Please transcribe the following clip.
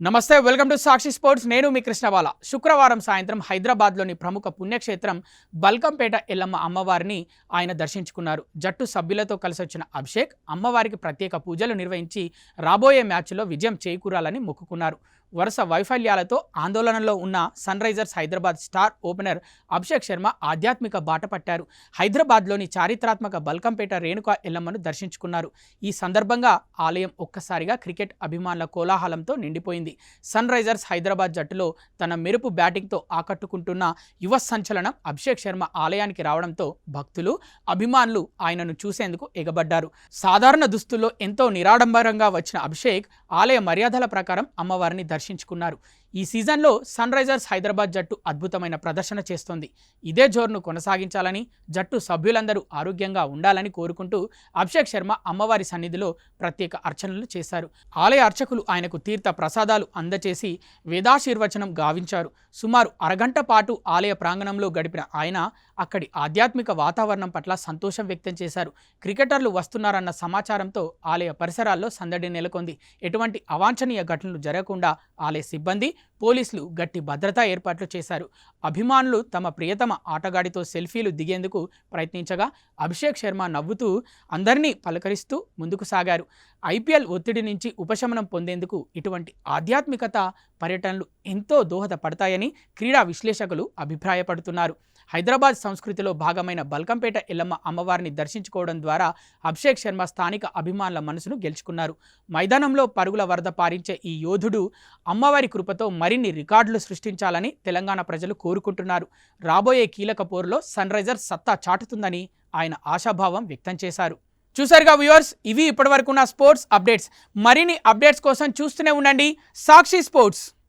నమస్తే, welcome to Sakshi sports. నేను మీ కృష్ణబాల. శుక్రవారం సాయంత్రం హైదరాబాద్లోని ప్రముఖ పుణ్యక్షేత్రం బల్కంపేట ఎల్లమ్మ అమ్మవారిని ఆయన దర్శించుకున్నారు. జట్టు సభ్యులతో కలిసి వచ్చిన అభిషేక్ అమ్మవారికి ప్రత్యేక పూజలు నిర్వహించి రాబోయే మ్యాచ్లో విజయం చేకూరాలని మొక్కుకున్నారు. వరుస వైఫల్యాలతో ఆందోళనలో ఉన్న Sunrisers Hyderabad star opener Abhishek Sharma ఆధ్యాత్మిక బాట పట్టారు. హైదరాబాద్లోని చారిత్రాత్మక బల్కంపేట రేణుకా ఎల్లమ్మను దర్శించుకున్నారు. ఈ సందర్భంగా ఆలయం ఒక్కసారిగా క్రికెట్ అభిమానుల కోలాహలంతో నిండిపోయింది. సన్ రైజర్స్ హైదరాబాద్ జట్టులో తన మెరుపు బ్యాటింగ్తో ఆకట్టుకుంటున్న యువ సంచలనం అభిషేక్ శర్మ ఆలయానికి రావడంతో భక్తులు, అభిమానులు ఆయనను చూసేందుకు ఎగబడ్డారు. సాధారణ దుస్తుల్లో ఎంతో నిరాడంబరంగా వచ్చిన అభిషేక్ ఆలయ మర్యాదల ప్రకారం అమ్మవారిని దర్శించుకున్నారు. ఈ సీజన్లో సన్ రైజర్స్ హైదరాబాద్ జట్టు అద్భుతమైన ప్రదర్శన చేస్తోంది. ఇదే జోరును కొనసాగించాలని, జట్టు సభ్యులందరూ ఆరోగ్యంగా ఉండాలని కోరుకుంటూ అభిషేక్ శర్మ అమ్మవారి సన్నిధిలో ప్రత్యేక అర్చనలు చేశారు. ఆలయ అర్చకులు ఆయనకు తీర్థ ప్రసాదాలు అందచేసి వేదాశీర్వచనం గావించారు. సుమారు అరగంట పాటు ఆలయ ప్రాంగణంలో గడిపిన ఆయన అక్కడి ఆధ్యాత్మిక వాతావరణం పట్ల సంతోషం వ్యక్తం చేశారు. క్రికెటర్లు వస్తున్నారన్న సమాచారంతో ఆలయ పరిసరాల్లో సందడి నెలకొంది. ఎటువంటి అవాంఛనీయ ఘటనలు జరగకుండా ఆలయ సిబ్బంది, పోలీసులు గట్టి భద్రతా ఏర్పాట్లు చేశారు. అభిమానులు తమ ప్రియతమ ఆటగాడితో సెల్ఫీలు దిగేందుకు ప్రయత్నించగా అభిషేక్ శర్మ నవ్వుతూ అందరినీ పలకరిస్తూ ముందుకు సాగారు. ఐపీఎల్ ఒత్తిడి నుంచి ఉపశమనం పొందేందుకు ఇటువంటి ఆధ్యాత్మికత పర్యటనలు ఎంతో దోహదపడతాయని క్రీడా విశ్లేషకులు అభిప్రాయపడుతున్నారు. హైదరాబాద్ సంస్కృతిలో భాగమైన బల్కంపేట ఎల్లమ్మ అమ్మవారిని దర్శించుకోవడం ద్వారా అభిషేక్ శర్మ స్థానిక అభిమానుల మనసును గెలుచుకున్నారు. మైదానంలో పరుగుల వరద పారించే ఈ యోధుడు అమ్మవారి కృపతో మరిన్ని రికార్డులు సృష్టించాలని తెలంగాణ ప్రజలు కోరుకుంటున్నారు. రాబోయే కీలక పోరులో సన్ రైజర్స్ సత్తా చాటుతుందని ఆయన ఆశాభావం వ్యక్తం చేశారు. చూసారుగా వ్యూవర్స్, ఇవి ఇప్పటివరకున్న స్పోర్ట్స్ అప్డేట్స్. మరిన్ని అప్డేట్స్ కోసం చూస్తూనే ఉండండి సాక్షి స్పోర్ట్స్.